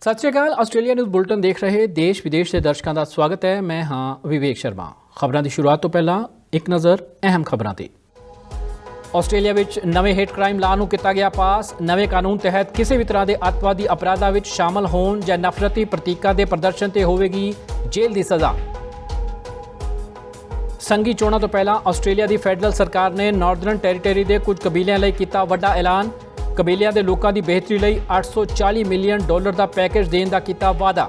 सत श्री अकाल। Australia news bulletin ਦੇਖ ਰਹੇ ਦੇਸ਼ ਵਿਦੇਸ਼ ਦੇ ਦਰਸ਼ਕਾਂ ਦਾ ਸਵਾਗਤ ਹੈ। ਮੈਂ ਹਾਂ ਵਿਵੇਕ ਸ਼ਰਮਾ। ਖਬਰਾਂ ਦੀ ਸ਼ੁਰੂਆਤ ਤੋਂ ਪਹਿਲਾਂ ਇੱਕ ਨਜ਼ਰ ਅਹਿਮ ਖਬਰਾਂ ਤੇ। ਆਸਟ੍ਰੇਲੀਆ ਵਿੱਚ ਨਵੇਂ ਹੇਟ ਕ੍ਰਾਈਮ ਲਾਅ ਨੂੰ ਕੀਤਾ ਗਿਆ ਪਾਸ। ਨਵੇਂ ਕਾਨੂੰਨ ਤਹਿਤ ਕਿਸੇ ਵੀ ਤਰ੍ਹਾਂ ਦੇ ਅੱਤਵਾਦੀ ਅਪਰਾਧਾਂ ਵਿੱਚ ਸ਼ਾਮਲ ਹੋਣ ਜਾਂ ਨਫ਼ਰਤੀ ਪ੍ਰਤੀਕਾਂ ਦੇ ਪ੍ਰਦਰਸ਼ਨ ਤੇ ਹੋਵੇਗੀ ਜੇਲ੍ਹ ਦੀ ਸਜ਼ਾ। ਸੰਘੀ ਚੋਣਾਂ ਤੋਂ ਪਹਿਲਾਂ ਆਸਟ੍ਰੇਲੀਆ ਦੀ ਫੈਡਰਲ ਸਰਕਾਰ ਨੇ ਨਾਰਦਰਨ ਟੈਰੀਟਰੀ ਦੇ ਕੁਝ ਕਬੀਲਿਆਂ ਲਈ ਕੀਤਾ ਵੱਡਾ ਐਲਾਨ। ਕਬੀਲਿਆਂ ਦੇ ਲੋਕਾਂ ਦੀ ਬਿਹਤਰੀ ਲਈ $840 ਮਿਲੀਅਨ ਦਾ ਪੈਕੇਜ ਦੇਣ ਦਾ ਕੀਤਾ ਵਾਅਦਾ।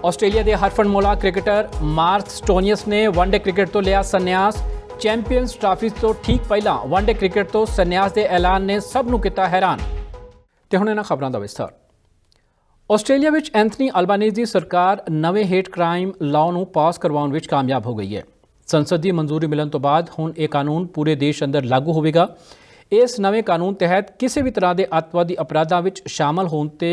ਆਸਟ੍ਰੇਲੀਆ ਦੇ ਹਰਫਨਮੌਲਾ ਕ੍ਰਿਕਟਰ ਮਾਰਕ ਸਟੋਨੀਅਸ ਨੇ ਵਨਡੇ ਕ੍ਰਿਕਟ ਤੋਂ ਲਿਆ ਸੰਨਿਆਸ। ਚੈਂਪੀਅਨਸ ਟਰਾਫੀ ਤੋਂ ਠੀਕ ਪਹਿਲਾਂ ਵਨਡੇ ਕ੍ਰਿਕਟ ਤੋਂ ਸੰਨਿਆਸ ਦੇ ਐਲਾਨ ਨੇ ਸਭ ਨੂੰ ਕੀਤਾ ਹੈਰਾਨ। ਤੇ ਹੁਣ ਇਹਨਾਂ ਖਬਰਾਂ ਦਾ ਵਿਸਥਾਰ। ਆਸਟ੍ਰੇਲੀਆ ਵਿੱਚ ਐਂਥਨੀ ਅਲਬਾਨੀਜ਼ ਦੀ ਸਰਕਾਰ ਨਵੇਂ ਹੇਟ ਕ੍ਰਾਈਮ ਲਾਅ ਨੂੰ ਪਾਸ ਕਰਵਾਉਣ ਵਿੱਚ ਕਾਮਯਾਬ ਹੋ ਗਈ ਹੈ। ਸੰਸਦ ਦੀ ਮਨਜ਼ੂਰੀ ਮਿਲਣ ਤੋਂ ਬਾਅਦ ਹੁਣ ਇਹ ਕਾਨੂੰਨ ਪੂਰੇ ਦੇਸ਼ ਅੰਦਰ ਲਾਗੂ ਹੋਵੇਗਾ। ਇਸ ਨਵੇਂ ਕਾਨੂੰਨ ਤਹਿਤ ਕਿਸੇ ਵੀ ਤਰ੍ਹਾਂ ਦੇ ਅੱਤਵਾਦੀ ਅਪਰਾਧਾਂ ਵਿੱਚ ਸ਼ਾਮਲ ਹੋਣ ਤੇ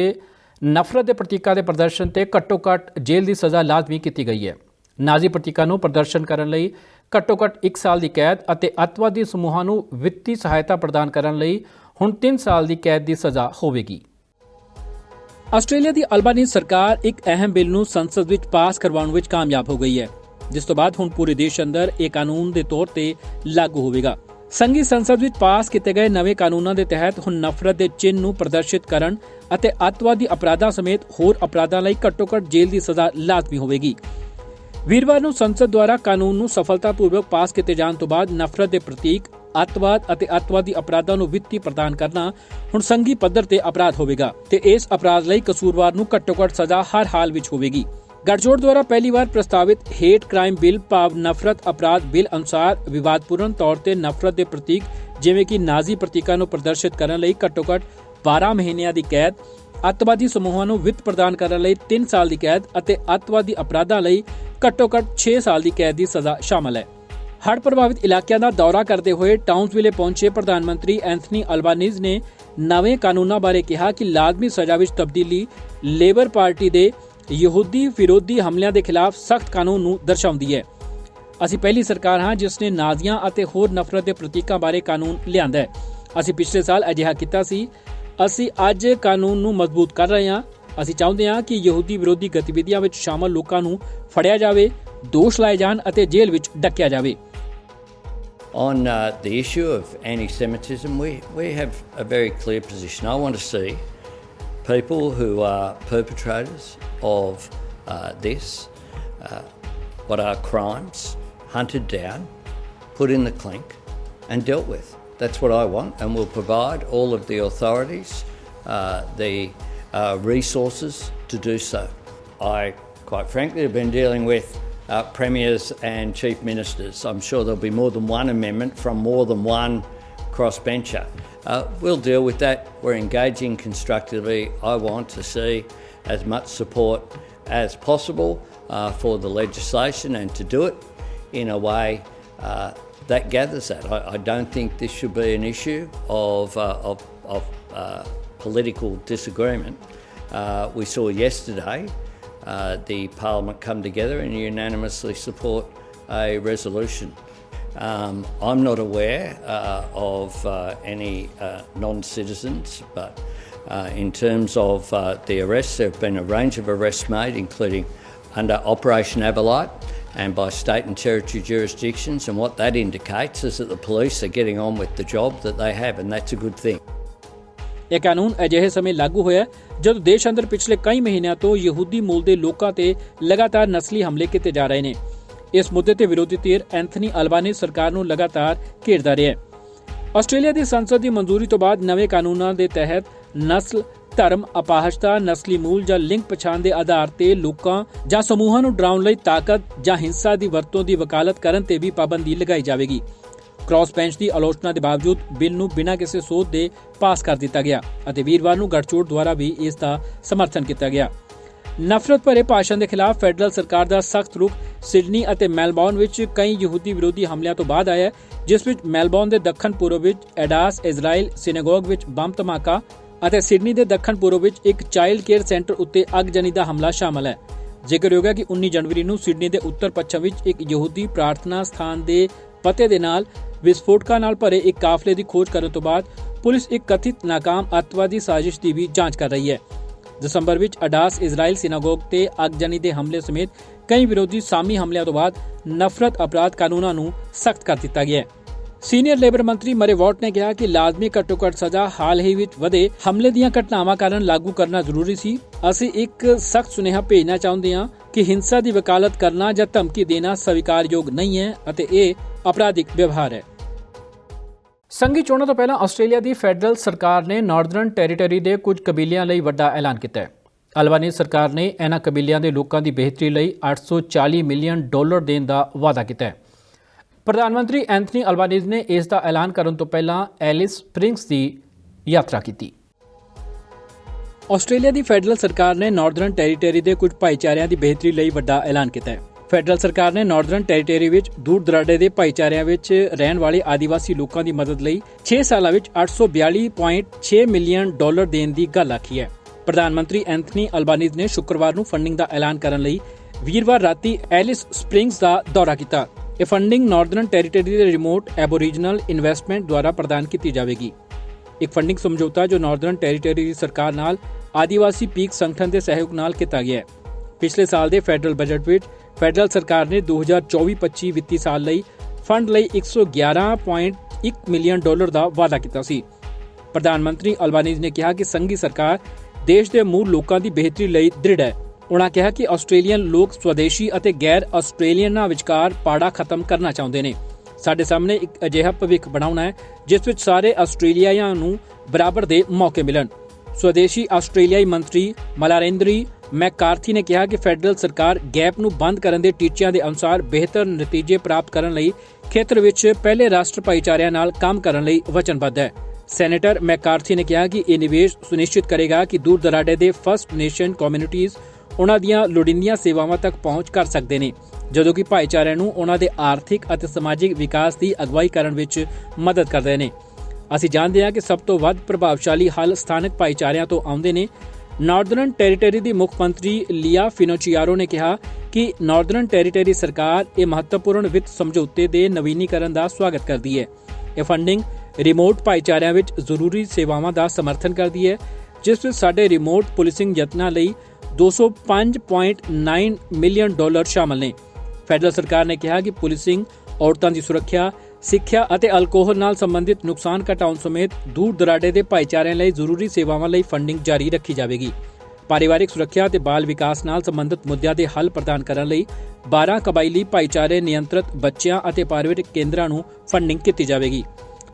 ਨਫ਼ਰਤ ਦੇ ਪ੍ਰਤੀਕਾਂ ਦੇ ਪ੍ਰਦਰਸ਼ਨ ਤੇ ਘੱਟੋ-ਘੱਟ ਜੇਲ੍ਹ ਦੀ ਸਜ਼ਾ ਲਾਜ਼ਮੀ ਕੀਤੀ ਗਈ ਹੈ। ਨਾਜ਼ੀ ਪ੍ਰਤੀਕਾਂ ਨੂੰ ਪ੍ਰਦਰਸ਼ਨ ਕਰਨ ਲਈ ਘੱਟੋ-ਘੱਟ 1 ਸਾਲ ਦੀ ਕੈਦ ਅਤੇ ਅੱਤਵਾਦੀ ਸਮੂਹਾਂ ਨੂੰ ਵਿੱਤੀ ਸਹਾਇਤਾ ਪ੍ਰਦਾਨ ਕਰਨ ਲਈ ਹੁਣ 3 ਸਾਲ ਦੀ ਕੈਦ ਦੀ ਸਜ਼ਾ ਹੋਵੇਗੀ। ਆਸਟ੍ਰੇਲੀਆ ਦੀ ਅਲਬਾਨੀਜ਼ ਸਰਕਾਰ ਇੱਕ ਅਹਿਮ ਬਿੱਲ ਨੂੰ ਸੰਸਦ ਵਿੱਚ ਪਾਸ ਕਰਵਾਉਣ ਵਿੱਚ ਕਾਮਯਾਬ ਹੋ ਗਈ ਹੈ, ਜਿਸ ਤੋਂ ਬਾਅਦ ਹੁਣ ਪੂਰੇ ਦੇਸ਼ ਅੰਦਰ ਇਹ ਕਾਨੂੰਨ ਦੇ ਤੌਰ ਤੇ ਲਾਗੂ ਹੋਵੇਗਾ। ਸੰਘੀ ਸੰਸਦ ਵਿੱਚ ਪਾਸ ਕੀਤੇ ਗਏ ਨਵੇਂ ਕਾਨੂੰਨਾਂ ਦੇ ਤਹਿਤ ਹੁਣ ਨਫ਼ਰਤ ਦੇ ਚਿੰਨ੍ਹ ਨੂੰ ਪ੍ਰਦਰਸ਼ਿਤ ਕਰਨ ਅਤੇ ਅੱਤਵਾਦੀ ਅਪਰਾਧਾਂ ਸਮੇਤ ਹੋਰ ਅਪਰਾਧਾਂ ਲਈ ਘੱਟੋ-ਘੱਟ ਜੇਲ੍ਹ ਦੀ ਸਜ਼ਾ ਲਾਜ਼ਮੀ ਹੋਵੇਗੀ। ਵੀਰਵਾਰ ਨੂੰ ਸੰਸਦ ਦੁਆਰਾ ਕਾਨੂੰਨ ਨੂੰ ਸਫਲਤਾਪੂਰਵਕ ਪਾਸ ਕੀਤੇ ਜਾਣ ਤੋਂ ਬਾਅਦ ਨਫ਼ਰਤ ਦੇ ਪ੍ਰਤੀਕ, ਅੱਤਵਾਦ ਅਤੇ ਅੱਤਵਾਦੀ ਅਪਰਾਧਾਂ ਨੂੰ ਵਿੱਤੀ ਪ੍ਰਦਾਨ ਕਰਨਾ ਹੁਣ ਸੰਘੀ ਪੱਧਰ ਤੇ ਅਪਰਾਧ ਹੋਵੇਗਾ ਤੇ ਇਸ ਅਪਰਾਧ ਲਈ ਕਸੂਰਵਾਰ ਨੂੰ ਘੱਟੋ-ਘੱਟ ਸਜ਼ਾ ਹਰ ਹਾਲ ਵਿੱਚ ਹੋਵੇਗੀ। ਗਠਜੋੜ ਦੁਆਰਾ ਪਹਿਲੀ ਵਾਰ ਪ੍ਰਸਤਾਵਿਤ ਹੇਟ ਕ੍ਰਾਈਮ ਬਿੱਲ ਭਾਵ ਨਫ਼ਰਤ ਅਪਰਾਧ ਬਿੱਲ ਅਨੁਸਾਰ ਵਿਵਾਦਪੂਰਨ ਤੌਰ ਤੇ ਨਫ਼ਰਤ ਦੇ ਪ੍ਰਤੀਕ ਜਿਵੇਂ ਕਿ ਨਾਜ਼ੀ ਪ੍ਰਤੀਕਾਂ ਨੂੰ ਪ੍ਰਦਰਸ਼ਿਤ ਕਰਨ ਲਈ ਘੱਟੋ-ਘੱਟ 12 ਮਹੀਨਿਆਂ ਦੀ ਕੈਦ, ਅੱਤਵਾਦੀ ਸਮੂਹਾਂ ਨੂੰ ਵਿੱਤ ਪ੍ਰਦਾਨ ਕਰਨ ਲਈ 3 ਸਾਲ ਦੀ ਕੈਦ ਅਤੇ ਅੱਤਵਾਦੀ ਅਪਰਾਧਾਂ ਲਈ ਘੱਟੋ-ਘੱਟ 6 ਸਾਲ ਦੀ ਕੈਦ ਦੀ ਸਜ਼ਾ ਸ਼ਾਮਲ ਹੈ। ਹੜ੍ਹ ਪ੍ਰਭਾਵਿਤ ਇਲਾਕਿਆਂ ਦਾ ਦੌਰਾ ਕਰਦੇ ਹੋਏ ਟਾਊਨਸਵਿਲੇ ਪਹੁੰਚੇ ਪ੍ਰਧਾਨ ਮੰਤਰੀ ਐਂਥਨੀ ਅਲਬਾਨੀਜ਼ ਨੇ ਨਵੇਂ ਕਾਨੂੰਨਾਂ ਬਾਰੇ ਕਿਹਾ ਕਿ ਲਾਜ਼ਮੀ ਸਜ਼ਾ ਵਿੱਚ ਤਬਦੀਲੀ ਲੇਬਰ ਪਾਰਟੀ ਦੇ ਯਹੂਦੀ ਵਿਰੋਧੀ ਹਮਲਿਆਂ ਦੇ ਖਿਲਾਫ ਸਖਤ ਕਾਨੂੰਨ ਨੂੰ ਦਰਸਾਉਂਦੀ ਹੈ। ਅਸੀਂ ਪਹਿਲੀ ਸਰਕਾਰ ਹਾਂ ਜਿਸ ਨੇ ਨਾਜ਼ੀਆਂ ਅਤੇ ਹੋਰ ਨਫ਼ਰਤ ਦੇ ਪ੍ਰਤੀਕਾਂ ਬਾਰੇ ਕਾਨੂੰਨ ਲਿਆਂਦਾ ਹੈ। ਅਸੀਂ ਪਿਛਲੇ ਸਾਲ ਅਜਿਹਾ ਕੀਤਾ ਸੀ। ਅਸੀਂ ਅੱਜ ਕਾਨੂੰਨ ਨੂੰ ਮਜ਼ਬੂਤ ਕਰ ਰਹੇ ਹਾਂ। ਅਸੀਂ ਚਾਹੁੰਦੇ ਹਾਂ ਕਿ ਯਹੂਦੀ ਵਿਰੋਧੀ ਗਤੀਵਿਧੀਆਂ ਵਿੱਚ ਸ਼ਾਮਲ ਲੋਕਾਂ ਨੂੰ ਫੜਿਆ ਜਾਵੇ, ਦੋਸ਼ ਲਾਏ ਜਾਣ ਅਤੇ ਜੇਲ੍ਹ ਵਿੱਚ ਡੱਕਿਆ ਜਾਵੇ। On the issue of anti-Semitism, we have a very clear position. I want to see people who are perpetrators of what are crimes, hunted down, put in the clink and dealt with. That's what I want, and we'll provide all of the authorities the resources to do so. I, quite frankly, have been dealing with premiers and chief ministers. I'm sure there'll be more than one amendment from more than one crossbencher. We'll deal with that. We're engaging constructively. I want to see as much support as possible for the legislation and to do it in a way that gathers that. I don't think this should be an issue of political disagreement. We saw yesterday the Parliament come together and unanimously support a resolution. I'm not aware of any non-citizens, but in terms of the arrests, there have been a range of arrests made, including under Operation Avalite and by state and territory jurisdictions, and what that indicates is that the police are getting on with the job that they have, and that's a good thing. ਇਹ ਕਾਨੂੰਨ ਅਜਿਹੇ ਸਮੇਂ ਲਾਗੂ ਹੋਇਆ ਜਦੋਂ ਦੇਸ਼ ਅੰਦਰ ਪਿਛਲੇ ਕਈ ਮਹੀਨਿਆਂ ਤੋਂ ਯਹੂਦੀ ਮੂਲ ਦੇ ਲੋਕਾਂ ਤੇ ਲਗਾਤਾਰ ਨਸਲੀ ਹਮਲੇ ਕੀਤੇ ਜਾ ਰਹੇ ਨੇ। ਇਸ ਮੁੱਦੇ ਤੇ ਵਿਰੋਧੀ ਧਿਰ ਐਂਥਨੀ ਅਲਬਾਨੀਜ਼ ਸਰਕਾਰ ਨੂੰ ਲਗਾਤਾਰ ਘੇਰਦਾ ਰਿਹਾ। ਆਸਟ੍ਰੇਲੀਆ ਦੀ ਸੰਸਦ ਦੀ ਮਨਜ਼ੂਰੀ ਤੋਂ ਬਾਅਦ ਨਵੇਂ ਕਾਨੂੰਨਾਂ ਦੇ ਤਹਿਤ ਨਸਲ, ਧਰਮ, ਅਪਾਹਜਤਾ, ਨਸਲੀ ਮੂਲ ਜਾਂ ਲਿੰਗ ਪਛਾਣ ਦੇ ਆਧਾਰ ਤੇ ਲੋਕਾਂ ਜਾਂ ਸਮੂਹਾਂ ਨੂੰ ਡਰਾਉਣ ਲਈ ਤਾਕਤ ਜਾਂ ਹਿੰਸਾ ਦੀ ਵਰਤੋਂ ਦੀ ਵਕਾਲਤ ਕਰਨ ਤੇ ਵੀ ਪਾਬੰਦੀ ਲਗਾਈ ਜਾਵੇਗੀ। ਕ੍ਰਾਸ ਬੈਂਚ ਦੀ ਆਲੋਚਨਾ ਦੇ ਬਾਵਜੂਦ ਬਿੱਲ ਨੂੰ ਬਿਨਾਂ ਕਿਸੇ ਸੋਧ ਦੇ ਪਾਸ ਕਰ ਦਿੱਤਾ ਗਿਆ ਅਤੇ ਵੀਰਵਾਰ ਨੂੰ ਗਠਜੋੜ ਦੁਆਰਾ ਵੀ ਇਸ ਦਾ ਸਮਰਥਨ ਕੀਤਾ ਗਿਆ। ਨਫ਼ਰਤ ਭਰੇ ਭਾਸ਼ਣ ਦੇ ਖਿਲਾਫ ਫੈਡਰਲ ਸਰਕਾਰ ਦਾ ਸਖਤ ਰੁਖ ਸਿਡਨੀ ਅਤੇ ਮੈਲਬੌਰਨ ਵਿੱਚ ਕਈ ਯਹੂਦੀ ਵਿਰੋਧੀ ਹਮਲਿਆਂ ਤੋਂ ਬਾਅਦ ਆਇਆ, ਜਿਸ ਵਿੱਚ ਮੈਲਬੌਰਨ ਦੇ ਦੱਖਣ ਪੂਰਬ ਵਿੱਚ ਐਡਾਸ ਇਜ਼ਰਾਈਲ ਸਿਨੇਗੋਗ ਵਿੱਚ ਬੰਬ ਧਮਾਕਾ ਅਤੇ ਸਿਡਨੀ ਦੇ ਦੱਖਣ ਪੂਰਬ ਵਿੱਚ ਇੱਕ ਚਾਈਲਡ ਕੇਅਰ ਸੈਂਟਰ ਉੱਤੇ ਅੱਗਜਨੀ ਦਾ ਹਮਲਾ ਸ਼ਾਮਲ ਹੈ। ਜ਼ਿਕਰਯੋਗ ਹੈ ਕਿ 19 ਜਨਵਰੀ ਨੂੰ ਸਿਡਨੀ ਦੇ ਉੱਤਰ ਪੱਛਮ ਵਿੱਚ ਇੱਕ ਯਹੂਦੀ ਪ੍ਰਾਰਥਨਾ ਸਥਾਨ ਦੇ ਪਤੇ ਦੇ ਨਾਲ ਵਿਸਫੋਟਕਾਂ ਨਾਲ ਭਰੇ ਇੱਕ ਕਾਫਲੇ ਦੀ ਖੋਜ ਕਰਨ ਤੋਂ ਬਾਅਦ ਪੁਲਿਸ ਇੱਕ ਕਥਿਤ ਨਾਕਾਮ ਅੱਤਵਾਦੀ ਸਾਜ਼ਿਸ਼ ਦੀ ਵੀ ਜਾਂਚ ਕਰ ਰਹੀ ਹੈ। ਦਸੰਬਰ ਵਿੱਚ ਅਡਾਸ ਇਜ਼ਰਾਈਲ ਸਿਨਾਗੋਗ ਤੇ ਅਗਜਨੀ ਦੇ ਹਮਲੇ ਸਮੇਤ ਕਈ ਵਿਰੋਧੀ ਸਾਮੀ ਹਮਲਿਆਂ ਤੋਂ ਬਾਅਦ ਨਫ਼ਰਤ ਅਪਰਾਧ ਕਾਨੂੰਨਾਂ ਨੂੰ ਸਖਤ ਕਰ ਦਿੱਤਾ ਗਿਆ ਹੈ। ਸੀਨੀਅਰ ਲੇਬਰ ਮੰਤਰੀ ਮਰੇ ਵਾਟ ਨੇ ਕਿਹਾ ਕਿ ਲਾਜ਼ਮੀ ਘੱਟੋ-ਘੱਟ ਸਜ਼ਾ ਹਾਲ ਹੀ ਵਿੱਚ ਵਧੇ ਹਮਲੇ ਦੀਆਂ ਘਟਨਾਵਾਂ ਕਾਰਨ ਲਾਗੂ ਕਰਨਾ ਜ਼ਰੂਰੀ ਸੀ। ਅਸੀਂ ਇੱਕ ਸਖਤ ਸੁਨੇਹਾ ਭੇਜਣਾ ਚਾਹੁੰਦੇ ਹਾਂ ਕਿ ਹਿੰਸਾ ਦੀ ਵਕਾਲਤ ਕਰਨਾ ਜਾਂ ਧਮਕੀ ਦੇਣਾ ਸਵੀਕਾਰਯੋਗ ਨਹੀਂ ਹੈ ਅਤੇ ਇਹ ਅਪਰਾਧਿਕ ਵਿਵਹਾਰ ਹੈ। ਸੰਘੀ ਚੋਣਾਂ ਤੋਂ ਪਹਿਲਾਂ ਆਸਟ੍ਰੇਲੀਆ ਦੀ ਫੈਡਰਲ ਸਰਕਾਰ ਨੇ ਨਾਰਦਰਨ ਟੈਰੀਟਰੀ ਦੇ ਕੁਝ ਕਬੀਲਿਆਂ ਲਈ ਵੱਡਾ ਐਲਾਨ ਕੀਤਾ ਹੈ। ਅਲਬਾਨੀਜ਼ ਸਰਕਾਰ ਨੇ ਇਹਨਾਂ ਕਬੀਲਿਆਂ ਦੇ ਲੋਕਾਂ ਦੀ ਬਿਹਤਰੀ ਲਈ $840 ਮਿਲੀਅਨ ਦੇਣ ਦਾ ਵਾਅਦਾ ਕੀਤਾ ਹੈ। ਪ੍ਰਧਾਨ ਮੰਤਰੀ ਐਂਥਨੀ ਅਲਬਾਨੀਜ਼ ਨੇ ਇਸ ਦਾ ਐਲਾਨ ਕਰਨ ਤੋਂ ਪਹਿਲਾਂ ਐਲਿਸ ਸਪ੍ਰਿੰਗਸ ਦੀ ਯਾਤਰਾ ਕੀਤੀ। ਆਸਟ੍ਰੇਲੀਆ ਦੀ ਫੈਡਰਲ ਸਰਕਾਰ ਨੇ ਨਾਰਦਰਨ ਟੈਰੀਟਰੀ ਦੇ ਕੁਝ ਭਾਈਚਾਰਿਆਂ ਦੀ ਬਿਹਤਰੀ ਲਈ ਵੱਡਾ ਐਲਾਨ ਕੀਤਾ ਹੈ। ਫੈਡਰਲ ਸਰਕਾਰ ਨੇ ਨਾਰਦਰਨ ਟੈਰੀਟਰੀ ਵਿੱਚ ਦੂਰ ਦਰਾਡੇ ਦੇ ਭਾਈਚਾਰਿਆਂ ਵਿੱਚ ਰਹਿਣ ਵਾਲੇ ਆਦੀਵਾਸੀ ਲੋਕਾਂ ਦੀ ਮਦਦ ਲਈ 6 ਸਾਲਾਂ ਵਿੱਚ $842.6 ਮਿਲੀਅਨ ਦੇਣ ਦੀ ਗੱਲ ਆਖੀ ਹੈ। ਪ੍ਰਧਾਨ ਮੰਤਰੀ ਐਂਥਨੀ ਅਲਬਾਨੀਜ਼ ਨੇ ਸ਼ੁੱਕਰਵਾਰ ਨੂੰ ਫੰਡਿੰਗ ਦਾ ਐਲਾਨ ਕਰਨ ਲਈ ਵੀਰਵਾਰ ਰਾਤੀ ਐਲਿਸ ਸਪ੍ਰਿੰਗਸ ਦਾ ਦੌਰਾ ਕੀਤਾ। ਇਹ ਫੰਡਿੰਗ ਨਾਰਦਰਨ ਟੈਰੀਟਰੀ ਦੇ ਰਿਮੋਟ ਐਬੋਰੀਜਨਲ ਇਨਵੈਸਟਮੈਂਟ ਦੁਆਰਾ ਪ੍ਰਦਾਨ ਕੀਤੀ ਜਾਵੇਗੀ। ਇੱਕ ਫੰਡਿੰਗ ਸਮਝੌਤਾ ਜੋ ਨਾਰਦਰਨ ਟੈਰੀਟਰੀ ਦੀ ਸਰਕਾਰ ਨਾਲ ਆਦੀਵਾਸੀ ਪੀਕ ਸੰਗਠਨ ਦੇ ਸਹਿਯੋਗ ਨਾਲ ਕੀਤਾ ਗਿਆ ਹੈ। ਪਿਛਲੇ ਸਾਲ ਦੇ ਫੈਡਰਲ ਬਜਟ ਵਿੱਚ ਫੈਡਰਲ ਸਰਕਾਰ ਨੇ 2024-25 ਵਿੱਤੀ ਸਾਲ ਲਈ ਫੰਡ ਲਈ $111.1 ਮਿਲੀਅਨ ਦਾ ਵਾਅਦਾ ਕੀਤਾ ਸੀ। ਪ੍ਰਧਾਨ ਮੰਤਰੀ ਅਲਬਾਨੀਜ਼ ਨੇ ਕਿਹਾ ਕਿ ਸੰਘੀ ਸਰਕਾਰ ਦੇਸ਼ ਦੇ ਮੂਲ ਲੋਕਾਂ ਦੀ ਬਿਹਤਰੀ ਲਈ ਦ੍ਰਿੜ ਹੈ। ਉਨ੍ਹਾਂ ਕਿਹਾ ਕਿ ਆਸਟ੍ਰੇਲੀਅਨ ਲੋਕ ਸਵਦੇਸ਼ੀ ਅਤੇ ਗੈਰ ਆਸਟ੍ਰੇਲੀਅਨਾਂ ਵਿਚਕਾਰ ਪਾੜਾ ਖਤਮ ਕਰਨਾ ਚਾਹੁੰਦੇ ਨੇ। ਸਾਡੇ ਸਾਹਮਣੇ ਇੱਕ ਅਜਿਹਾ ਭਵਿੱਖ ਬਣਾਉਣਾ ਹੈ ਜਿਸ ਵਿੱਚ ਸਾਰੇ ਆਸਟ੍ਰੇਲੀਆਈਆਂ ਨੂੰ ਬਰਾਬਰ ਦੇ ਮੌਕੇ ਮਿਲਣ। ਸਵਦੇਸ਼ੀ ਆਸਟ੍ਰੇਲੀਆਈ ਮੰਤਰੀ ਮਲਾਰੇਂਦਰੀ ਮੈਕਾਰਥੀ ਨੇ ਕਿਹਾ ਕਿ ਫੈਡਰਲ ਸਰਕਾਰ ਗੈਪ ਨੂੰ ਬੰਦ ਕਰਨ ਦੇ ਟੀਚਿਆਂ ਦੇ ਅਨੁਸਾਰ ਬਿਹਤਰ ਨਤੀਜੇ ਪ੍ਰਾਪਤ ਕਰਨ ਲਈ ਖੇਤਰ ਵਿੱਚ ਪਹਿਲੇ ਰਾਸ਼ਟਰ ਭਾਈਚਾਰਿਆਂ ਨਾਲ ਕੰਮ ਕਰਨ ਲਈ ਵਚਨਬੱਧ ਹੈ। ਸੈਨੇਟਰ ਮੈਕਾਰਥੀ ਨੇ ਕਿਹਾ ਕਿ ਇਹ ਨਿਵੇਸ਼ ਸੁਨਿਸ਼ਚਿਤ ਕਰੇਗਾ ਕਿ ਦੂਰ ਦਰਾਡੇ ਦੇ ਫਸਟ ਨੇਸ਼ਨ ਕਮਿਊਨਿਟੀਜ਼ ਉਨ੍ਹਾਂ ਦੀਆਂ ਲੋੜੀਂਦੀਆਂ ਸੇਵਾਵਾਂ ਤੱਕ ਪਹੁੰਚ ਕਰ ਸਕਦੇ ਨੇ, ਜਦੋਂ ਕਿ ਭਾਈਚਾਰਿਆਂ ਨੂੰ ਉਨ੍ਹਾਂ ਦੇ ਆਰਥਿਕ ਅਤੇ ਸਮਾਜਿਕ ਵਿਕਾਸ ਦੀ ਅਗਵਾਈ ਕਰਨ ਵਿੱਚ ਮਦਦ ਕਰਦੇ ਨੇ। ਅਸੀਂ ਜਾਣਦੇ ਹਾਂ ਕਿ ਸਭ ਤੋਂ ਵੱਧ ਪ੍ਰਭਾਵਸ਼ਾਲੀ ਹੱਲ ਸਥਾਨਕ ਭਾਈਚਾਰਿਆਂ ਤੋਂ ਆਉਂਦੇ ਨੇ। ਨਾਰਦਰਨ ਟੈਰੀਟਰੀ ਦੀ ਮੁੱਖ ਮੰਤਰੀ ਲੀਆ ਫਿਨੋਚੀਆਰੋ ਨੇ ਕਿਹਾ ਕਿ ਨਾਰਦਰਨ ਟੈਰੀਟਰੀ ਸਰਕਾਰ ਇਹ ਮਹੱਤਵਪੂਰਨ ਵਿੱਤ ਸਮਝੌਤੇ ਦੇ ਨਵੀਨੀਕਰਨ ਦਾ ਸਵਾਗਤ ਕਰਦੀ ਹੈ। ਇਹ ਫੰਡਿੰਗ ਰਿਮੋਟ ਭਾਈਚਾਰਿਆਂ ਵਿੱਚ ਜ਼ਰੂਰੀ ਸੇਵਾਵਾਂ ਦਾ ਸਮਰਥਨ ਕਰਦੀ ਹੈ, ਜਿਸ ਵਿੱਚ ਸਾਡੇ ਰਿਮੋਟ ਪੁਲਿਸਿੰਗ ਯਤਨਾਂ ਲਈ $205.9 ਮਿਲੀਅਨ ਸ਼ਾਮਲ ਨੇ। ਫੈਡਰਲ ਸਰਕਾਰ ਨੇ ਕਿਹਾ ਕਿ ਪੁਲਿਸਿੰਗ, ਔਰਤਾਂ ਦੀ ਸੁਰੱਖਿਆ, ਸਿੱਖਿਆ ਅਤੇ ਅਲਕੋਹਲ ਨਾਲ ਸੰਬੰਧਿਤ ਨੁਕਸਾਨ ਘਟਾਉਣ ਸਮੇਤ ਦੂਰ ਦਰਾਡੇ ਦੇ ਭਾਈਚਾਰਿਆਂ ਲਈ ਜ਼ਰੂਰੀ ਸੇਵਾਵਾਂ ਲਈ ਫੰਡਿੰਗ ਜਾਰੀ ਰੱਖੀ ਜਾਵੇਗੀ। ਪਰਿਵਾਰਿਕ ਸੁਰੱਖਿਆ ਅਤੇ ਬਾਲ ਵਿਕਾਸ ਨਾਲ ਸੰਬੰਧਿਤ ਮੁੱਦਿਆਂ ਦੇ ਹੱਲ ਪ੍ਰਦਾਨ ਕਰਨ ਲਈ 12 ਕਬਾਇਲੀ ਭਾਈਚਾਰੇ ਨਿਯੰਤਰਿਤ ਬੱਚਿਆਂ ਅਤੇ ਪਰਿਵਾਰਿਕ ਕੇਂਦਰਾਂ ਨੂੰ ਫੰਡਿੰਗ ਕੀਤੀ ਜਾਵੇਗੀ।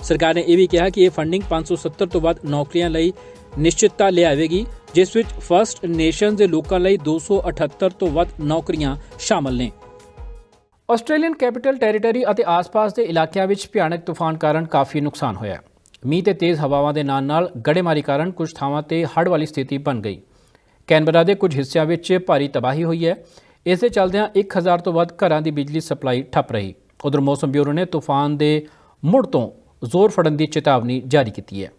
ਸਰਕਾਰ ਨੇ ਇਹ ਵੀ ਕਿਹਾ ਕਿ ਇਹ ਫੰਡਿੰਗ 570 ਤੋਂ ਵੱਧ ਨੌਕਰੀਆਂ ਲਈ ਨਿਸ਼ਚਿਤਤਾ ਲਿਆਵੇਗੀ, ਜਿਸ ਵਿੱਚ ਫਸਟ ਨੇਸ਼ਨ ਦੇ ਲੋਕਾਂ ਲਈ 278 ਤੋਂ ਵੱਧ ਨੌਕਰੀਆਂ ਸ਼ਾਮਲ ਨੇ। ਆਸਟ੍ਰੇਲੀਅਨ ਕੈਪੀਟਲ ਟੈਰੀਟਰੀ ਅਤੇ ਆਸ-ਪਾਸ ਦੇ ਇਲਾਕਿਆਂ ਵਿੱਚ ਭਿਆਨਕ ਤੂਫਾਨ ਕਾਰਨ ਕਾਫੀ ਨੁਕਸਾਨ ਹੋਇਆ। ਮੀਂਹ ਤੇ ਤੇਜ਼ ਹਵਾਵਾਂ ਦੇ ਨਾਲ ਗੜੇਮਾਰੀ ਕਾਰਨ ਕੁਝ ਥਾਵਾਂ ਤੇ ਹੜ੍ਹ ਵਾਲੀ ਸਥਿਤੀ ਬਣ ਗਈ। ਕੈਨਬਰਾ ਦੇ ਕੁਝ ਹਿੱਸਿਆਂ ਵਿੱਚ ਭਾਰੀ ਤਬਾਹੀ ਹੋਈ ਹੈ। ਇਸ ਦੇ ਚੱਲਦਿਆਂ 1000 ਤੋਂ ਵੱਧ ਘਰਾਂ ਦੀ ਬਿਜਲੀ ਸਪਲਾਈ ਠੱਪ ਰਹੀ। ਉਧਰ ਮੌਸਮ ਬਿਊਰੋ ਨੇ ਤੂਫਾਨ ਦੇ ਮੁੜ ਤੋਂ ਜ਼ੋਰ ਫੜਨ ਦੀ ਚੇਤਾਵਨੀ ਜਾਰੀ ਕੀਤੀ ਹੈ।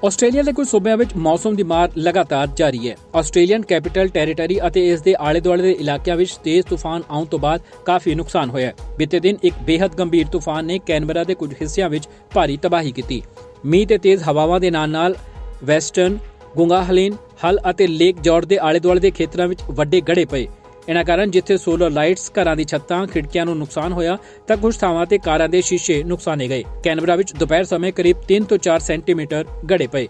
ਆਸਟ੍ਰੇਲੀਆ ਦੇ ਕੁਝ ਸੂਬਿਆਂ ਵਿੱਚ ਮੌਸਮ ਦੀ ਮਾਰ ਲਗਾਤਾਰ ਜਾਰੀ ਹੈ। ਆਸਟ੍ਰੇਲੀਅਨ ਕੈਪੀਟਲ ਟੈਰੀਟਰੀ ਅਤੇ ਇਸ ਦੇ ਆਲੇ-ਦੁਆਲੇ ਦੇ ਇਲਾਕਿਆਂ ਵਿੱਚ ਤੇਜ਼ ਤੂਫਾਨ ਆਉਣ ਤੋਂ ਬਾਅਦ ਕਾਫੀ ਨੁਕਸਾਨ ਹੋਇਆ। ਬੀਤੇ ਦਿਨ ਇੱਕ ਬੇहद ਗੰਭੀਰ ਤੂਫਾਨ ਨੇ ਕੈਨਬਰਾ ਦੇ ਕੁਝ ਹਿੱਸਿਆਂ ਵਿੱਚ ਭਾਰੀ ਤਬਾਹੀ ਕੀਤੀ। ਮੀਂਹ ਤੇ ਤੇਜ਼ ਹਵਾਵਾਂ ਦੇ ਨਾਲ ਵੈਸਟਰਨ, ਗੁੰਗਾਹਲੀਨ, ਹਲ ਅਤੇ ਲੇਕ ਜਾਰਜ ਦੇ ਆਲੇ-ਦੁਆਲੇ ਦੇ ਖੇਤਰਾਂ ਵਿੱਚ ਵੱਡੇ ਗੜੇ ਪਏ। ਇਹਨਾਂ ਕਾਰਨ ਜਿੱਥੇ ਸੋਲਰ ਲਾਈਟਸ, ਘਰਾਂ ਦੀ ਛੱਤਾਂ, ਖਿੜਕੀਆਂ ਨੂੰ ਨੁਕਸਾਨ ਹੋਇਆ ਤਾਂ ਕੁਝ ਥਾਵਾਂ ਤੇ ਕਾਰਾਂ ਦੇ ਸ਼ੀਸ਼ੇ ਨੁਕਸਾਨੇ ਗਏ। ਕੈਨਬਰਾ ਵਿੱਚ ਦੁਪਹਿਰ ਸਮੇਂ ਕਰੀਬ 3 ਤੋਂ 4 ਸੈਂਟੀਮੀਟਰ ਗੜੇ ਪਏ।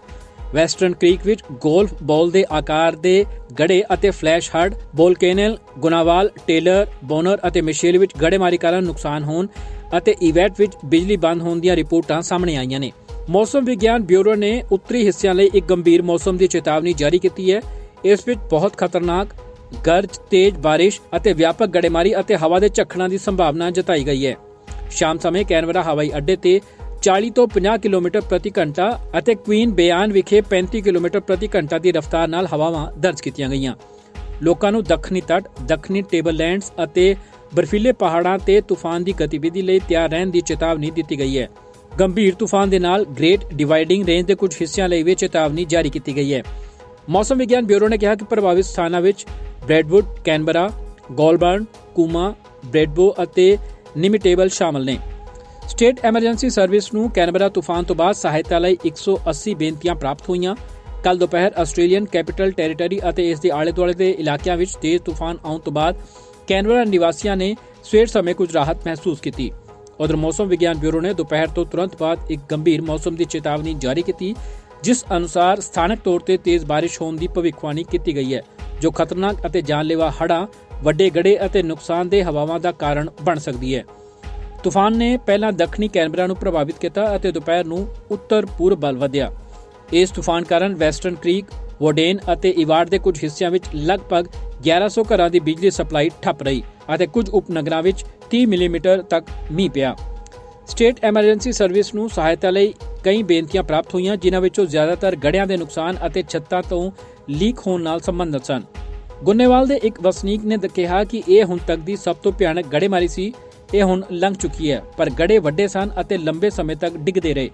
ਵੈਸਟਰਨ ਕ੍ਰੀਕ ਵਿੱਚ ਗੋਲਫ ਬਾਲ ਦੇ ਆਕਾਰ ਦੇ ਗੜੇ ਅਤੇ ਫਲੈਸ਼ ਹੱਡ, ਬੋਲਕੇਨਲ, ਗੁਨਾਵਾਲ, ਟੇਲਰ, ਬੋਨਰ ਅਤੇ ਮਿਸ਼ੇਲ ਵਿੱਚ ਗੜੇਮਾਰੀ ਕਾਰਨ ਨੁਕਸਾਨ ਹੋਣ ਅਤੇ ਇਵੈਟ ਵਿੱਚ ਬਿਜਲੀ ਬੰਦ ਹੋਣ ਦੀਆਂ ਰਿਪੋਰਟਾਂ ਸਾਹਮਣੇ ਆਈਆਂ ਨੇ। ਮੌਸਮ ਵਿਗਿਆਨ ਬਿਊਰੋ ਨੇ ਉੱਤਰੀ ਹਿੱਸਿਆਂ ਲਈ ਇੱਕ ਗੰਭੀਰ ਮੌਸਮ ਦੀ ਚੇਤਾਵਨੀ ਜਾਰੀ ਕੀਤੀ ਹੈ। ਇਸ ਵਿੱਚ ਬਹੁਤ ਖਤਰਨਾਕ ਗਰਜ, ਤੇਜ਼ ਬਾਰਿਸ਼ ਅਤੇ ਵਿਆਪਕ ਗੜੇਮਾਰੀ ਅਤੇ ਹਵਾ ਦੇ ਝੱਖੜਾਂ ਦੀ ਸੰਭਾਵਨਾ ਜਤਾਈ ਗਈ ਹੈ। ਸ਼ਾਮ ਸਮੇਂ ਕੈਨਬਰਾ ਹਵਾਈ ਅੱਡੇ ਤੇ 40 ਤੋਂ 50 ਕਿਲੋਮੀਟਰ ਪ੍ਰਤੀ ਘੰਟਾ ਅਤੇ ਕੁਈਨ ਬੇਆਨ ਵਿਖੇ 35 ਕਿਲੋਮੀਟਰ ਪ੍ਰਤੀ ਘੰਟਾ ਦੀ ਰਫ਼ਤਾਰ ਨਾਲ ਹਵਾਵਾਂ ਦਰਜ ਕੀਤੀਆਂ ਗਈਆਂ। ਲੋਕਾਂ ਨੂੰ ਦੱਖਣੀ ਤੱਟ, ਦੱਖਣੀ ਟੇਬਲਲੈਂਡਸ ਅਤੇ ਬਰਫੀਲੇ ਪਹਾੜਾਂ ਤੇ ਤੂਫਾਨ ਦੀ ਗਤੀਵਿਧੀ ਲਈ ਤਿਆਰ ਰਹਿਣ ਦੀ ਚੇਤਾਵਨੀ ਦਿੱਤੀ ਗਈ ਹੈ। ਗੰਭੀਰ ਤੂਫਾਨ ਦੇ ਨਾਲ ਗ੍ਰੇਟ ਡਿਵਾਈਡਿੰਗ ਰੇਂਜ ਦੇ ਕੁਝ ਹਿੱਸਿਆਂ ਲਈ ਵੀ ਚੇਤਾਵਨੀ ਜਾਰੀ ਕੀਤੀ ਗਈ ਹੈ। ਮੌਸਮ ਵਿਗਿਆਨ ਬਿਊਰੋ ਨੇ ਕਿਹਾ ਕਿ ਪ੍ਰਭਾਵਿਤ ਸਥਾਨਾਂ ਵਿੱਚ ਬ੍ਰੈਡਵੁੱਡ, ਕੈਨਬਰਾ, ਗੋਲਬਰਨ, ਕੂਮਾ, ਬ੍ਰੈਡਬੋ ਅਤੇ ਨਿਮਿਟੇਬਲ ਸ਼ਾਮਲ ਨੇ। ਸਟੇਟ ਐਮਰਜੈਂਸੀ ਸਰਵਿਸ ਨੂੰ ਕੈਨਬਰਾ ਤੂਫਾਨ ਤੋਂ ਬਾਅਦ ਸਹਾਇਤਾ ਲਈ 180 ਬੇਨਤੀਆਂ ਪ੍ਰਾਪਤ ਹੋਈਆਂ। ਕੱਲ੍ਹ ਦੁਪਹਿਰ ਆਸਟ੍ਰੇਲੀਅਨ ਕੈਪੀਟਲ ਟੈਰੀਟਰੀ ਅਤੇ ਇਸ ਦੇ ਆਲੇ-ਦੁਆਲੇ ਦੇ ਇਲਾਕਿਆਂ ਵਿੱਚ ਤੇਜ਼ ਤੂਫਾਨ ਆਉਣ ਤੋਂ ਬਾਅਦ ਕੈਨਬਰਾ ਨਿਵਾਸੀਆਂ ਨੇ ਸਵੇਰ ਸਮੇਂ ਕੁਝ ਰਾਹਤ ਮਹਿਸੂਸ ਕੀਤੀ। ਉਧਰ ਮੌਸਮ ਵਿਗਿਆਨ ਬਿਊਰੋ ਨੇ ਦੁਪਹਿਰ ਤੋਂ ਤੁਰੰਤ ਬਾਅਦ ਇੱਕ ਗੰਭੀਰ ਮੌਸਮ ਦੀ ਚੇਤਾਵਨੀ ਜਾਰੀ ਕੀਤੀ, ਜਿਸ ਅਨੁਸਾਰ ਸਥਾਨਕ ਤੌਰ ਤੇ ਤੇਜ਼ ਬਾਰਿਸ਼ ਹੋਣ ਦੀ ਭਵਿੱਖਬਾਣੀ ਕੀਤੀ ਗਈ ਹੈ, ਜੋ ਖਤਰਨਾਕ ਅਤੇ ਜਾਨਲੇਵਾ ਹੜ੍ਹਾਂ, ਵੱਡੇ ਗੜ੍ਹੇ ਅਤੇ ਨੁਕਸਾਨਦੇਹ ਹਵਾਵਾਂ ਦਾ ਕਾਰਨ ਬਣ ਸਕਦੀ ਹੈ। ਤੂਫਾਨ ਨੇ ਪਹਿਲਾਂ ਦੱਖਣੀ ਕੈਨਬਰਾ ਨੂੰ ਪ੍ਰਭਾਵਿਤ ਕੀਤਾ ਅਤੇ ਦੁਪਹਿਰ ਨੂੰ ਉੱਤਰ ਪੂਰਬ ਵੱਲ ਵਧਿਆ। ਇਸ ਤੂਫਾਨ ਕਾਰਨ ਵੈਸਟਰਨ ਕ੍ਰੀਕ, ਵੋਡੇਨ ਅਤੇ ਇਵਾਰਡ ਦੇ ਕੁਝ ਹਿੱਸਿਆਂ ਵਿੱਚ ਲਗਭਗ 1100 ਘਰਾਂ ਦੀ ਬਿਜਲੀ ਸਪਲਾਈ ਠੱਪ ਰਹੀ ਅਤੇ ਕੁਝ ਉਪਨਗਰਾਂ ਵਿੱਚ 30 ਮਿਲੀਮੀਟਰ ਤੱਕ ਮੀਂਹ ਪਿਆ। ਸਟੇਟ ਐਮਰਜੈਂਸੀ ਸਰਵਿਸ ਨੂੰ ਸਹਾਇਤਾ ਲਈ ਕਈ ਬੇਨਤੀਆਂ ਪ੍ਰਾਪਤ ਹੋਈਆਂ, ਜਿਨ੍ਹਾਂ ਵਿੱਚੋਂ ਜ਼ਿਆਦਾਤਰ ਗੜ੍ਹਿਆਂ ਦੇ ਨੁਕਸਾਨ ਅਤੇ ਛੱਤਾਂ ਤੋਂ ਲੀਕ ਹੋਣ ਨਾਲ ਸੰਬੰਧਿਤ ਸਨ। ਗੁੰਨੇਵਾਲ ਦੇ ਇੱਕ ਵਸਨੀਕ ਨੇ ਕਿਹਾ ਕਿ ਇਹ ਹੁਣ ਤੱਕ ਦੀ ਸਭ ਤੋਂ ਭਿਆਨਕ ਗੜ੍ਹੇਮਾਰੀ ਸੀ। ਇਹ ਹੁਣ ਲੰਘ ਚੁੱਕੀ ਹੈ, ਪਰ ਗੜ੍ਹੇ ਵੱਡੇ ਸਨ ਅਤੇ ਲੰਬੇ ਸਮੇਂ ਤੱਕ ਡਿੱਗਦੇ ਰਹੇ।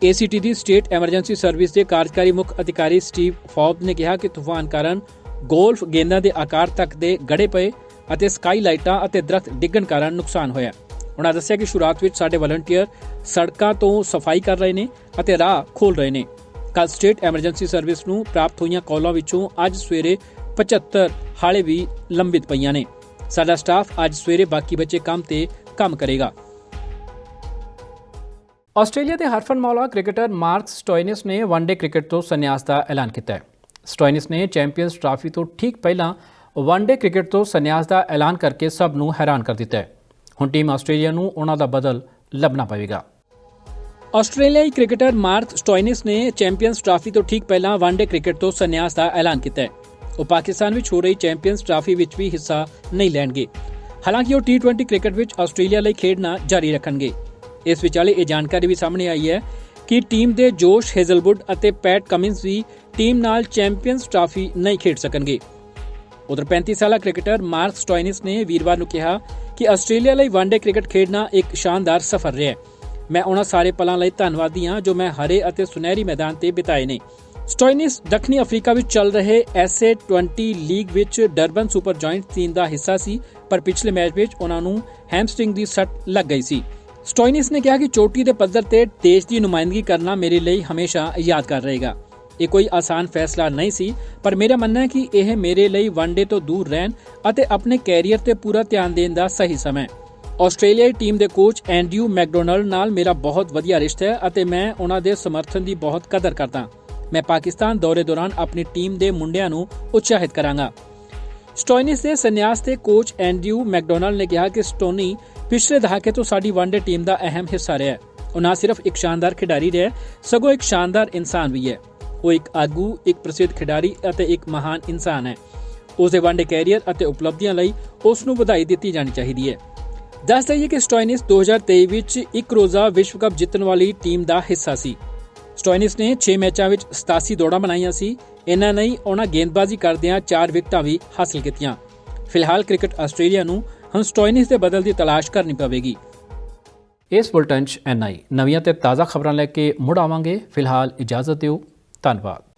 ACT ਦੀ ਸਟੇਟ ਐਮਰਜੈਂਸੀ ਸਰਵਿਸ ਦੇ ਕਾਰਜਕਾਰੀ ਮੁੱਖ ਅਧਿਕਾਰੀ ਸਟੀਵ ਫੌਬ ਨੇ ਕਿਹਾ ਕਿ ਤੂਫਾਨ ਕਾਰਨ ਗੋਲਫ ਗੇਂਦਾਂ ਦੇ ਆਕਾਰ ਤੱਕ ਦੇ ਗੜ੍ਹੇ ਪਏ ਅਤੇ ਸਕਾਈ ਲਾਈਟਾਂ ਅਤੇ ਦਰਖਤ ਡਿੱਗਣ ਕਾਰਨ ਨੁਕਸਾਨ ਹੋਇਆ। ਉਨ੍ਹਾਂ ਦੱਸਿਆ ਕਿ ਸ਼ੁਰੂਆਤ ਵਿੱਚ ਸਾਡੇ ਵਾਲੰਟੀਅਰ ਸੜਕਾਂ ਤੋਂ ਸਫਾਈ ਕਰ ਰਹੇ ਨੇ ਅਤੇ ਰਾਹ ਖੋਲ੍ਹ ਰਹੇ ਨੇ। ਕੱਲ੍ਹ ਸਟੇਟ ਐਮਰਜੈਂਸੀ ਸਰਵਿਸ ਨੂੰ ਪ੍ਰਾਪਤ ਹੋਈਆਂ ਕਾਲਾਂ ਵਿੱਚੋਂ ਅੱਜ ਸਵੇਰੇ 75 ਹਾਲੇ ਵੀ ਲੰਬਿਤ ਪਈਆਂ ਨੇ। ਸਾਡਾ ਸਟਾਫ ਅੱਜ ਸਵੇਰੇ ਬਾਕੀ ਬਚੇ ਕੰਮ ਕਰੇਗਾ। ਆਸਟ੍ਰੇਲੀਆ ਦੇ ਹਰਫਨਮੌਲਾ ਕ੍ਰਿਕਟਰ ਮਾਰਕ ਸਟੋਇਨਿਸ ਨੇ ਵਨਡੇ ਕ੍ਰਿਕਟ ਤੋਂ ਸੰਨਿਆਸ ਦਾ ਐਲਾਨ ਕੀਤਾ ਹੈ। ਸਟੋਇਨਿਸ ਨੇ ਚੈਂਪੀਅਨਜ਼ ਟਰਾਫੀ ਤੋਂ ਠੀਕ ਪਹਿਲਾਂ ਵਨਡੇ ਕ੍ਰਿਕਟ ਤੋਂ ਸੰਨਿਆਸ ਦਾ ਐਲਾਨ ਕਰਕੇ ਸਭ ਨੂੰ ਹੈਰਾਨ ਕਰ ਦਿੱਤਾ ਹੈ। ਹੁਣ ਟੀਮ ਆਸਟ੍ਰੇਲੀਆ ਨੂੰ ਉਹਨਾਂ ਦਾ ਬਦਲ ਲੱਭਣਾ ਪਵੇਗਾ। ਆਸਟ੍ਰੇਲੀਆਈ ਕ੍ਰਿਕਟਰ ਮਾਰਕ ਸਟੋਇਨਿਸ ਨੇ ਚੈਂਪੀਅਨਜ਼ ਟਰਾਫੀ ਤੋਂ ਠੀਕ ਪਹਿਲਾਂ ਵਨਡੇ ਕ੍ਰਿਕਟ ਤੋਂ ਸੰਨਿਆਸ ਦਾ ਐਲਾਨ ਕੀਤਾ ਹੈ। ਉਹ ਪਾਕਿਸਤਾਨ ਵਿੱਚ ਹੋ ਰਹੀ ਚੈਂਪੀਅਨਜ਼ ਟਰਾਫੀ ਵਿੱਚ ਵੀ ਹਿੱਸਾ ਨਹੀਂ ਲੈਣਗੇ। ਹਾਲਾਂਕਿ ਉਹ T20 ਕ੍ਰਿਕਟ ਵਿੱਚ ਆਸਟ੍ਰੇਲੀਆ ਲਈ ਖੇਡਣਾ ਜਾਰੀ ਰੱਖਣਗੇ। ਇਸ ਵਿਚਾਲੇ ਇਹ ਜਾਣਕਾਰੀ ਵੀ ਸਾਹਮਣੇ ਆਈ ਹੈ ਕਿ ਟੀਮ ਦੇ ਜੋਸ਼ ਹੇਜ਼ਲਵੁੱਡ ਅਤੇ ਪੈਟ ਕਮਿੰਸ ਵੀ ਟੀਮ ਨਾਲ ਚੈਂਪੀਅਨਜ਼ ਟਰਾਫੀ ਨਹੀਂ ਖੇਡ ਸਕਣਗੇ। ਉਧਰ 35 ਸਾਲਾ ਕ੍ਰਿਕਟਰ ਮਾਰਕ ਸਟੋਇਨਿਸ ਨੇ ਵੀਰਵਾਰ ਨੂੰ ਕਿਹਾ ਕਿ ਆਸਟ੍ਰੇਲੀਆ ਲਈ ਵਨਡੇ ਕ੍ਰਿਕਟ ਖੇਡਣਾ ਇੱਕ ਸ਼ਾਨਦਾਰ ਸਫ਼ਰ ਰਿਹਾ। ਮੈਂ ਉਹਨਾਂ ਸਾਰੇ ਪਲਾਂ ਲਈ ਧੰਨਵਾਦੀ ਹਾਂ ਜੋ ਮੈਂ ਹਰੇ ਅਤੇ ਸੁਨਹਿਰੀ ਮੈਦਾਨ ਤੇ ਬਿਤਾਏ ਨੇ। ਸਟੋਇਨਿਸ ਦੱਖਣੀ ਅਫਰੀਕਾ ਵਿੱਚ ਚੱਲ ਰਹੇ SA20 ਲੀਗ ਵਿੱਚ ਡਰਬਨ ਸੁਪਰ ਜੁਆਇੰਟ ਟੀਮ ਦਾ ਹਿੱਸਾ ਸੀ, ਪਰ ਪਿਛਲੇ ਮੈਚ ਵਿੱਚ ਉਹਨਾਂ ਨੂੰ ਹੈਮਸਟ੍ਰਿੰਗ ਦੀ ਸੱਟ ਲੱਗ ਗਈ ਸੀ। ਸਟੋਇਨਿਸ ਨੇ ਕਿਹਾ ਕਿ ਚੋਟੀ ਦੇ ਪੱਧਰ ਤੇ ਦੇਸ਼ ਦੀ ਨੁਮਾਇੰਦਗੀ ਕਰਨਾ ਮੇਰੇ ਲਈ ਹਮੇਸ਼ਾ ਯਾਦਗਾਰ ਰਹੇਗਾ। ਇਹ ਕੋਈ ਆਸਾਨ ਫੈਸਲਾ ਨਹੀਂ ਸੀ, ਪਰ ਮੇਰਾ ਮੰਨਣਾ ਹੈ ਕਿ ਇਹ ਮੇਰੇ ਲਈ ਵਨਡੇ ਤੋਂ ਦੂਰ ਰਹਿਣ ਅਤੇ ਆਪਣੇ ਕੈਰੀਅਰ ਤੇ ਪੂਰਾ ਧਿਆਨ ਦੇਣ ਦਾ ਸਹੀ ਸਮਾਂ ਹੈ। ਆਸਟ੍ਰੇਲੀਆਈ ਟੀਮ ਦੇ ਕੋਚ ਐਂਡਰਿਊ ਮੈਕਡੋਨਲਡ ਨਾਲ ਮੇਰਾ ਬਹੁਤ ਵਧੀਆ ਰਿਸ਼ਤਾ ਹੈ ਅਤੇ ਮੈਂ ਉਹਨਾਂ ਦੇ ਸਮਰਥਨ ਦੀ ਬਹੁਤ ਕਦਰ ਕਰਦਾ। ਮੈਂ ਪਾਕਿਸਤਾਨ ਦੌਰੇ ਦੌਰਾਨ ਆਪਣੀ ਟੀਮ ਦੇ ਮੁੰਡਿਆਂ ਨੂੰ ਉਤਸ਼ਾਹਿਤ ਕਰਾਂਗਾ। ਸਟੋਇਨਿਸ ਦੇ ਸੰਨਿਆਸ ਤੇ ਕੋਚ ਐਂਡਰਿਊ ਮੈਕਡੋਨਲਡ ਨੇ ਕਿਹਾ ਕਿ ਸਟੋਨੀ ਪਿਛਲੇ ਦਹਾਕੇ ਤੋਂ ਸਾਡੀ ਵਨਡੇ ਟੀਮ ਦਾ ਅਹਿਮ ਹਿੱਸਾ ਰਿਹਾ ਹੈ। ਉਹ ਨਾ ਸਿਰਫ ਇੱਕ ਸ਼ਾਨਦਾਰ ਖਿਡਾਰੀ ਰਿਹਾ, ਸਗੋਂ ਇੱਕ ਸ਼ਾਨਦਾਰ ਇਨਸਾਨ ਵੀ ਹੈ। ਉਹ ਇੱਕ ਆਗੂ, ਇੱਕ ਪ੍ਰਸਿੱਧ ਖਿਡਾਰੀ ਅਤੇ ਇੱਕ ਮਹਾਨ ਇਨਸਾਨ ਹੈ। ਉਸ ਦੇ ਵਨਡੇ ਕੈਰੀਅਰ ਅਤੇ ਉਪਲਬਧੀਆਂ ਲਈ ਉਸ ਨੂੰ ਵਧਾਈ ਦਿੱਤੀ ਜਾਣੀ ਚਾਹੀਦੀ ਹੈ। ਦੱਸ ਦਈਏ ਕਿ ਸਟੋਇਨਿਸ 2023 ਵਿੱਚ ਇੱਕ ਰੋਜ਼ਾ ਵਿਸ਼ਵ ਕੱਪ ਜਿੱਤਣ ਵਾਲੀ ਟੀਮ ਦਾ ਹਿੱਸਾ ਸੀ। ਸਟੋਇਨਿਸ ਨੇ 6 ਮੈਚਾਂ ਵਿੱਚ 87 ਦੌੜਾਂ ਬਣਾਈਆਂ ਸੀ। ਇਹਨਾਂ ਨਹੀਂ, ਉਹਨਾਂ ਗੇਂਦਬਾਜ਼ੀ ਕਰਦਿਆਂ 4 ਵਿਕਟਾਂ ਵੀ ਹਾਸਲ ਕੀਤੀਆਂ। ਫਿਲਹਾਲ ਕ੍ਰਿਕਟ ਆਸਟ੍ਰੇਲੀਆ ਨੂੰ ਹੁਣ ਸਟੋਇਨਿਸ ਦੇ ਬਦਲ ਦੀ ਤਲਾਸ਼ ਕਰਨੀ ਪਵੇਗੀ। ਇਸ ਬੁਲਟਨ 'ਚ NI ਨਵੀਆਂ ਤੇ ਤਾਜ਼ਾ ਖਬਰਾਂ ਲੈ ਕੇ ਮੁੜ ਆਵਾਂਗੇ। ਫਿਲਹਾਲ ਇਜਾਜ਼ਤ ਦਿਓ। ਧੰਨਵਾਦ।